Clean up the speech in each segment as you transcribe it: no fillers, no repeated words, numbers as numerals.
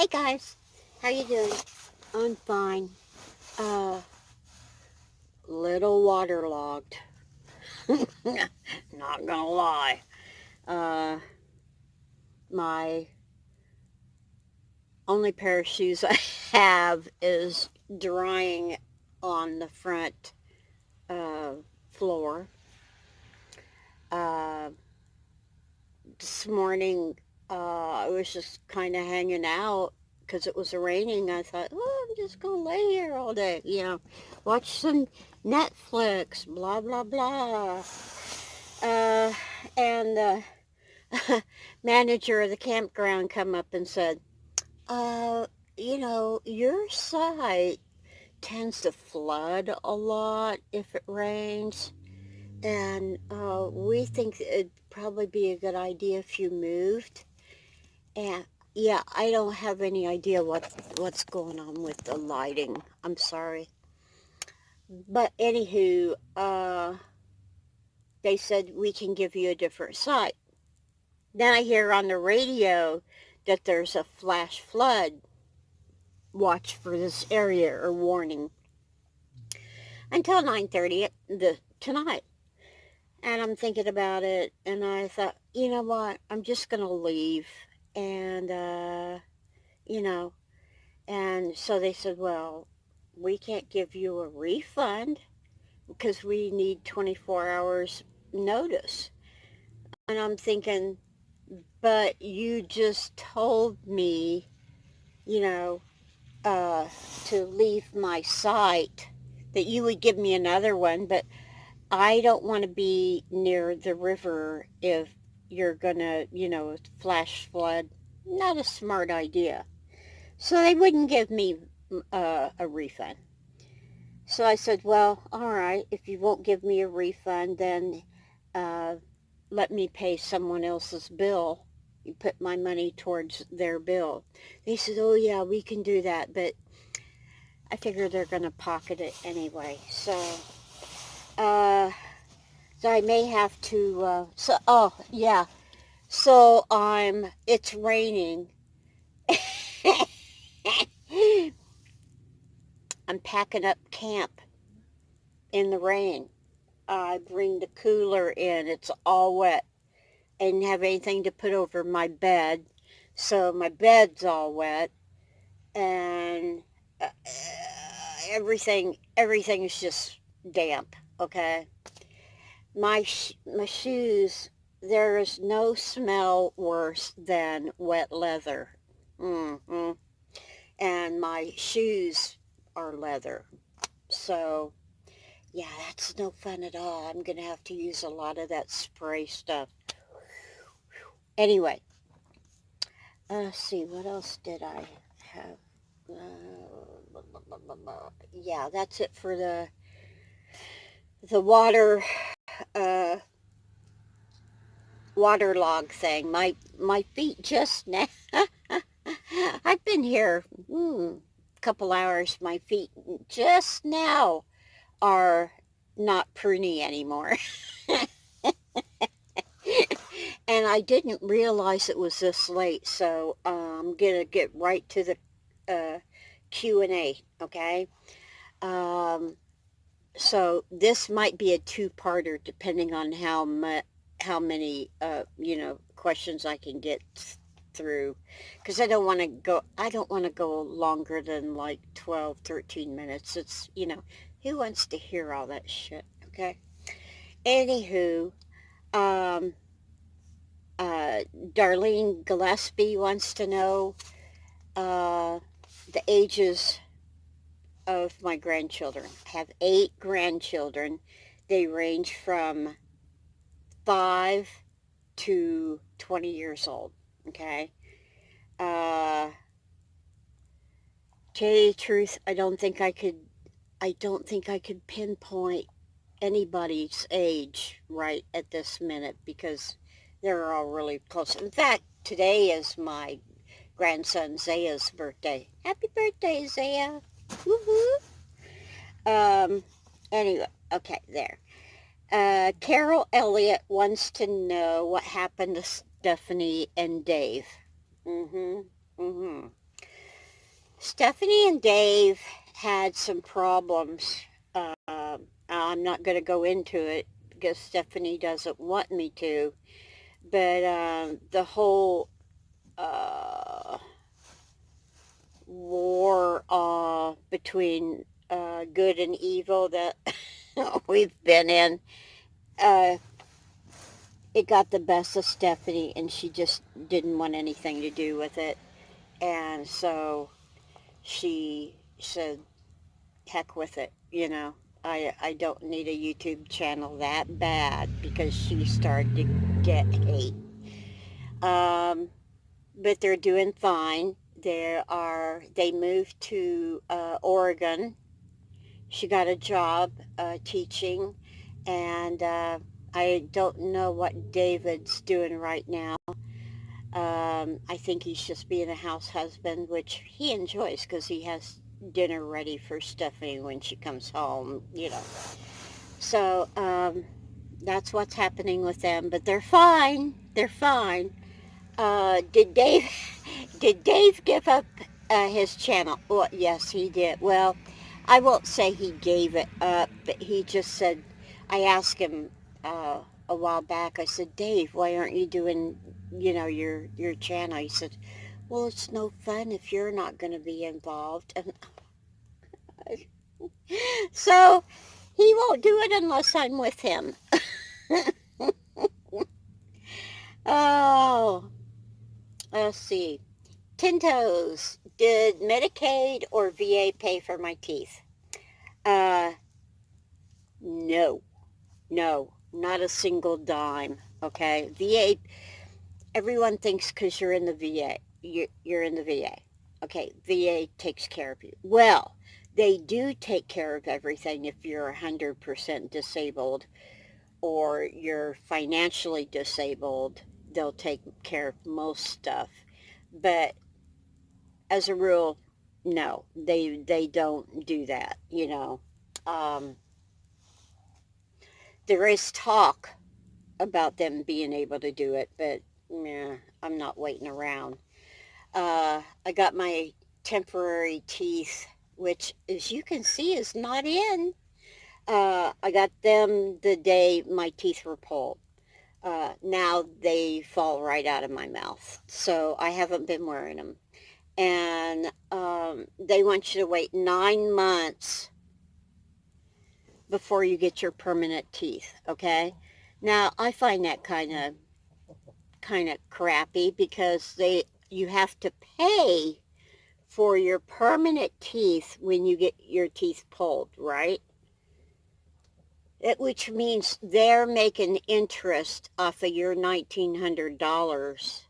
guys, how you doing? I'm fine. Uh, little waterlogged. Not gonna lie. Uh, my only pair of shoes I have is drying on the front uh, floor. Uh, this morning, I was just kind of hanging out because it was raining. I thought, oh, I'm just gonna lay here all day, watch some Netflix, blah blah blah. Uh, and the manager of the campground come up and said, uh, your site tends to flood a lot if it rains, and we think it'd probably be a good idea if you moved. And yeah, I don't have any idea what's going on with the lighting. I'm sorry. But anywho, they said we can give you a different site. Then I hear on the radio that there's a flash flood watch for this area or warning until 9:30 tonight. And I'm thinking about it, and I thought, you know what? I'm just going to leave. And, you know, and so they said, well, we can't give you a refund because we need 24 hours notice. And I'm thinking, but you just told me, you know, uh, to leave my site, that you would give me another one, but I don't want to be near the river if you're gonna, flash flood. Not a smart idea. So they wouldn't give me a refund. So I said, well, all right, if you won't give me a refund, then uh, let me pay someone else's bill. You put my money towards their bill. They said, oh yeah, we can do that, but I figure they're going to pocket it anyway. Uh, so I may have to, oh yeah, so it's raining. I'm packing up camp in the rain. I bring the cooler in. It's all wet. I didn't have anything to put over my bed, so my bed's all wet, and everything's just damp. Okay, my shoes. There is no smell worse than wet leather. Mm-hmm. And my shoes are leather, so yeah, that's no fun at all. I'm gonna have to use a lot of that spray stuff. Anyway, let's see, what else did I have? Yeah, that's it for the uh, waterlog thing. My feet just now. I've been here a couple hours. My feet just now are not pruny anymore. And I didn't realize it was this late, so I'm gonna get right to the Q&A, okay? Um, so this might be a two-parter depending on how many questions I can get through, because I don't want to go longer than like 12, 13 minutes. It's, who wants to hear all that shit, okay? Anywho, um, Darlene Gillespie wants to know uh, the ages of my grandchildren. I have 8 grandchildren. They range from 5 to 20 years old. Okay. Uh, tell you the truth, I don't think I could pinpoint anybody's age right at this minute because they're all really close. In fact, today is my grandson Zaya's birthday. Happy birthday, Zaya! Woohoo! Um. Anyway, okay, there. Carol Elliott wants to know what happened to Stephanie and Dave. Mm-hmm. Mm-hmm. Stephanie and Dave had some problems. I'm not going to go into it because Stephanie doesn't want me to. But the whole war between good and evil that we've been in, uh, it got the best of Stephanie, and she just didn't want anything to do with it. And so she said, heck with it, you know. I don't need a YouTube channel that bad because she started to get hate. Um, but they're doing fine. They moved to Oregon. She got a job teaching, and I don't know what David's doing right now. I think he's just being a house husband, which he enjoys because he has dinner ready for Stephanie when she comes home, you know. So that's what's happening with them, but they're fine. They're fine. Did Dave did Dave give up his channel? Well, yes, he did. Well, I won't say he gave it up, but he just said. I asked him a while back. I said, Dave, why aren't you doing, your channel? He said, well, it's no fun if you're not going to be involved. And so he won't do it unless I'm with him. Oh, let's see. Tintos, did Medicaid or VA pay for my teeth? Uh, no, no, not a single dime. Okay, VA. Everyone thinks because you're in the VA, you're in the VA. Okay, VA takes care of you. Well, they do take care of everything if you're 100% disabled or you're financially disabled. They'll take care of most stuff, but as a rule, no, they don't do that. Um, there is talk about them being able to do it, but yeah, I'm not waiting around. I got my temporary teeth, which, as you can see, is not in. I got them the day my teeth were pulled. Now they fall right out of my mouth, so I haven't been wearing them. And they want you to wait 9 months before you get your permanent teeth. Okay, now I find that kind of crappy because they you have to pay for your permanent teeth when you get your teeth pulled, right? Which means they're making interest off of your $1,900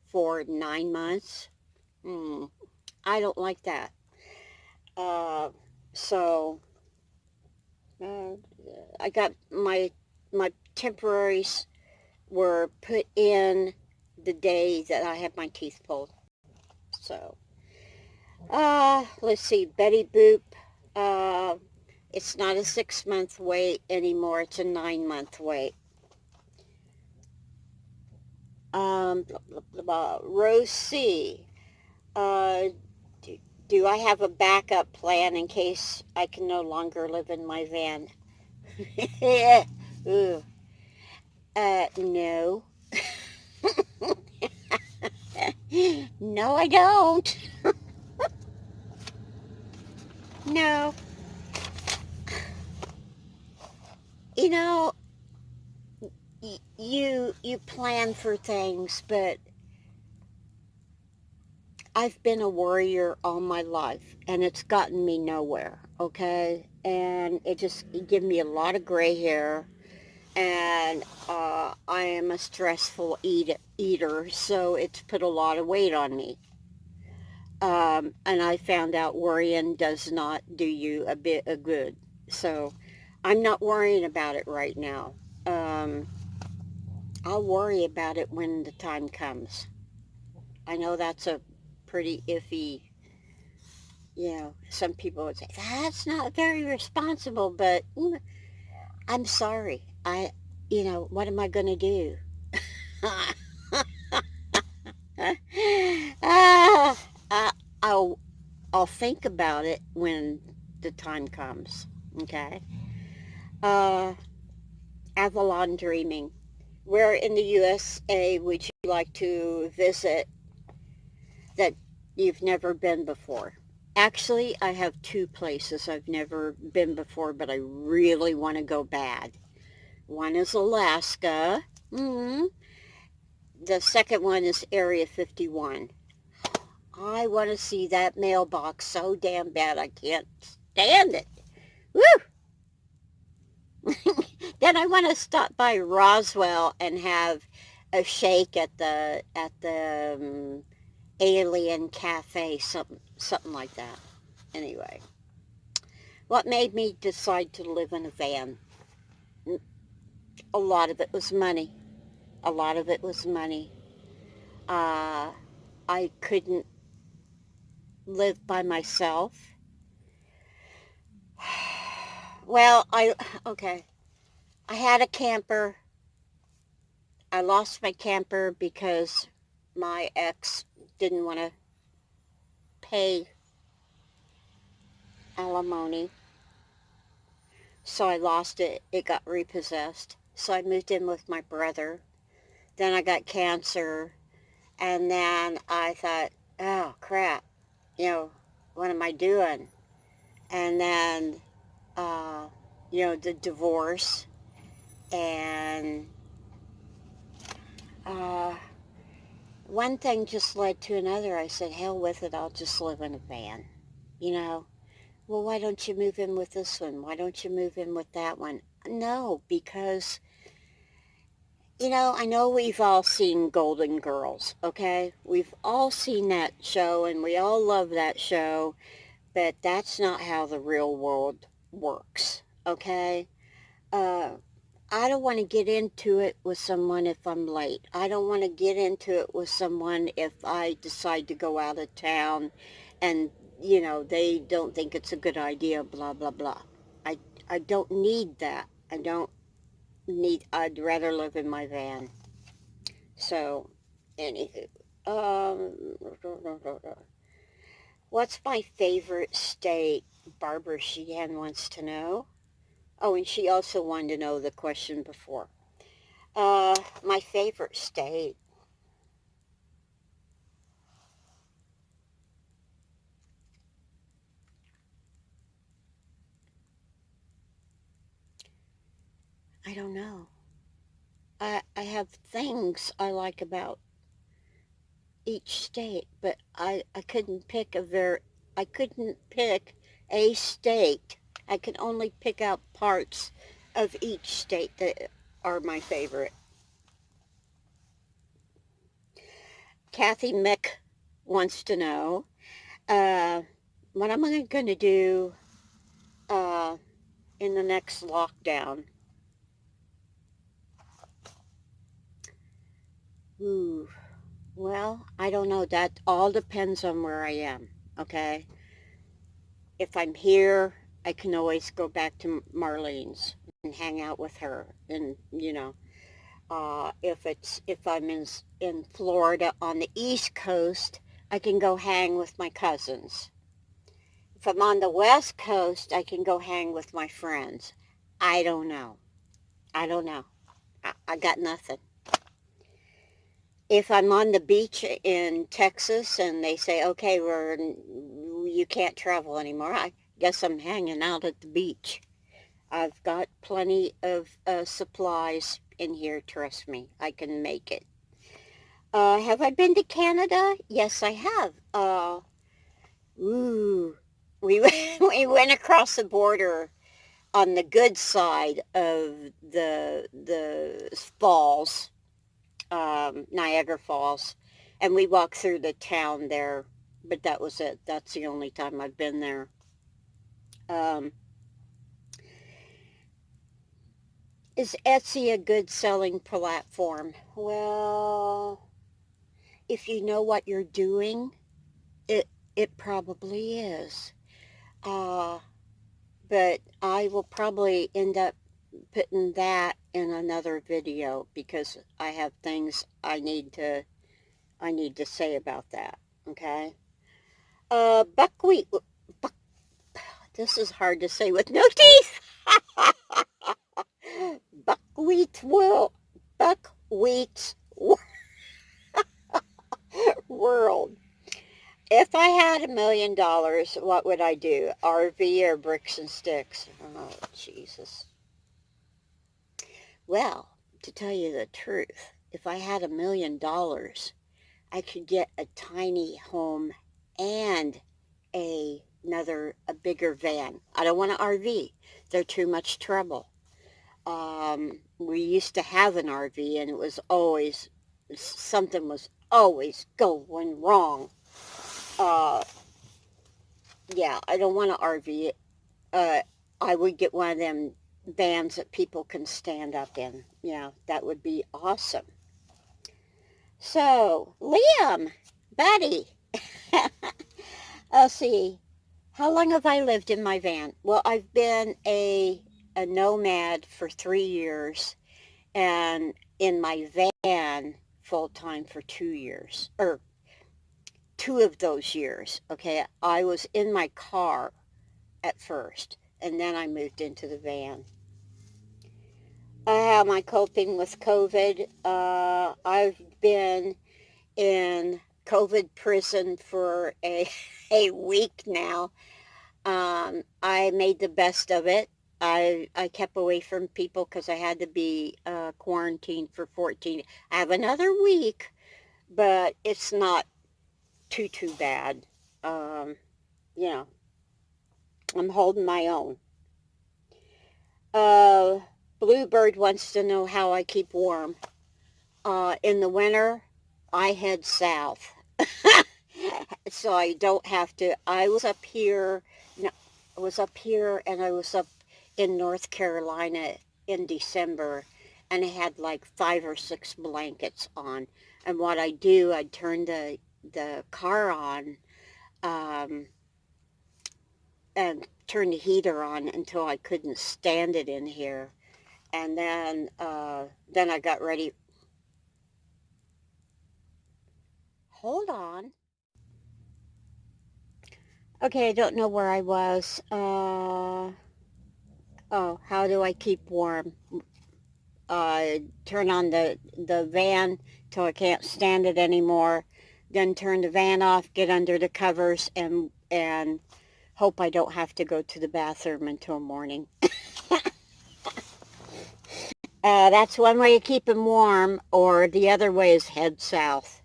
for 9 months. Hmm, I don't like that. Uh, so uh, I got my temporaries were put in the day that I had my teeth pulled. So let's see, Betty Boop. Uh, it's not a 6 month wait anymore. It's a 9 month wait. Blah, blah, blah, blah. Rose C. Uh, do I have a backup plan in case I can no longer live in my van? Ooh. No. No, I don't. No. You know, you plan for things, but I've been a worrier all my life, and it's gotten me nowhere, okay? And it gave me a lot of gray hair, and I am a stressful eater, so it's put a lot of weight on me. And I found out worrying does not do you a bit of good. So I'm not worrying about it right now. Um, I'll worry about it when the time comes. I know that's a pretty iffy, some people would say, that's not very responsible, but I'm sorry. What am I going to do? ah, I'll think about it when the time comes. Okay. Uh, Avalon Dreaming. Where in the USA would you like to visit that you've never been before? Actually, I have two places I've never been before, but I really want to go bad. One is Alaska. Mm-hmm. The second one is Area 51. I want to see that mailbox so damn bad I can't stand it. Woo! Then I want to stop by Roswell and have a shake at the Alien Cafe, something like that. Anyway, what made me decide to live in a van? A lot of it was money. A lot of it was money. Uh, I couldn't live by myself. Well, okay. I had a camper. I lost my camper because my ex didn't want to pay alimony. So I lost it. It got repossessed. So I moved in with my brother. Then I got cancer. And then I thought, oh crap, what am I doing? And then, uh, the divorce. And uh, one thing just led to another. I said, hell with it, I'll just live in a van. You know, well, why don't you move in with this one? Why don't you move in with that one? No, because, I know we've all seen Golden Girls, okay? We've all seen that show and we all love that show, but that's not how the real world works, okay? Uh, I don't want to get into it with someone if I'm late. I don't want to get into it with someone if I decide to go out of town and, they don't think it's a good idea, blah, blah, blah. I, I don't need that. I'd rather live in my van. So, anywho, what's my favorite state? Barbara Sheehan wants to know. Oh, and she also wanted to know the question before. My favorite state. I don't know. I have things I like about each state, but I couldn't pick I couldn't pick a state. I can only pick out parts of each state that are my favorite. Kathy Mick wants to know, uh, what am I going to do uh, in the next lockdown? Ooh, well, I don't know. That all depends on where I am, okay? If I'm here, I can always go back to Marlene's and hang out with her. And, if I'm in Florida on the East Coast, I can go hang with my cousins. If I'm on the West Coast, I can go hang with my friends. I don't know. I don't know. I got nothing. If I'm on the beach in Texas and they say, okay, you can't travel anymore, I guess I'm hanging out at the beach. I've got plenty of supplies in here, trust me. I can make it. Have I been to Canada? Yes, I have. Ooh, we, we went across the border on the good side of the falls, Niagara Falls, and we walked through the town there, but that was it. That's the only time I've been there. Um, is Etsy a good selling platform? Well, if you know what you're doing, it probably is. Uh, but I will probably end up putting that in another video because I have things I need to say about that. Okay. Buckwheat. Buck, this is hard to say with no teeth. Buckwheat will. Buckwheat world. If I had $1 million, what would I do? RV or bricks and sticks? Oh, Jesus. Well, to tell you the truth, if I had $1 million, I could get a tiny home and a bigger van. I don't want an RV. They're too much trouble. We used to have an RV, and it was always something was always going wrong. Uh, yeah, I don't want an RV. Uh, I would get one of them vans that people can stand up in. Yeah, that would be awesome. So, Liam, buddy, let's see. How long have I lived in my van? Well, I've been a nomad for 3 years, and in my van full time for 2 years, or 2 of those years. Okay, I was in my car at first, and then I moved into the van. How am I coping with COVID? I've been in COVID prison for a week now. I made the best of it. I kept away from people because I had to be quarantined for 14. I have another week, but it's not too bad. Um, you know, I'm holding my own. Uh, Bluebird wants to know how I keep warm. In the winter, I head south. So I don't have to. I was up here, no, I was up here and I was up in North Carolina in December, and I had like 5 or 6 blankets on. And what I do, I'd turn the car on, um, and turn the heater on until I couldn't stand it in here. And then I got ready. Hold on. Okay, I don't know where I was. Oh, how do I keep warm? Turn on the van till I can't stand it anymore. Then turn the van off, get under the covers, and hope I don't have to go to the bathroom until morning. That's one way of keeping warm, or the other way is head south.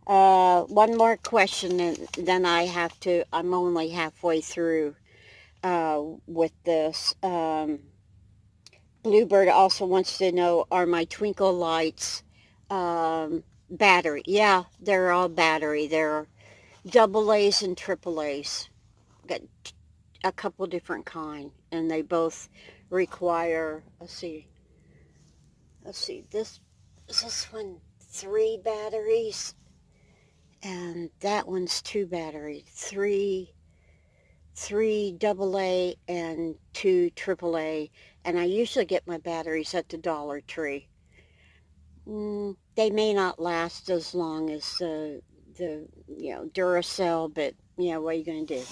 One more question, and then I'm only halfway through with this. Bluebird also wants to know, are my twinkle lights battery? Yeah, they're all battery. They're double A's and triple A's. Got a couple different kind, and they both require, let's see, this one 3 batteries, and that one's 2 batteries. Three double A and 2 AAA, and I usually get my batteries at the Dollar Tree. They may not last as long as the Duracell, but what are you going to do?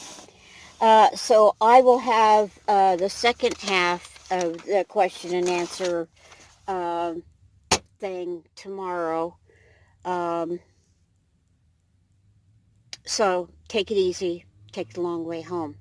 So I will have the second half of the question and answer um, thing tomorrow. Um, so take it easy. Take the long way home.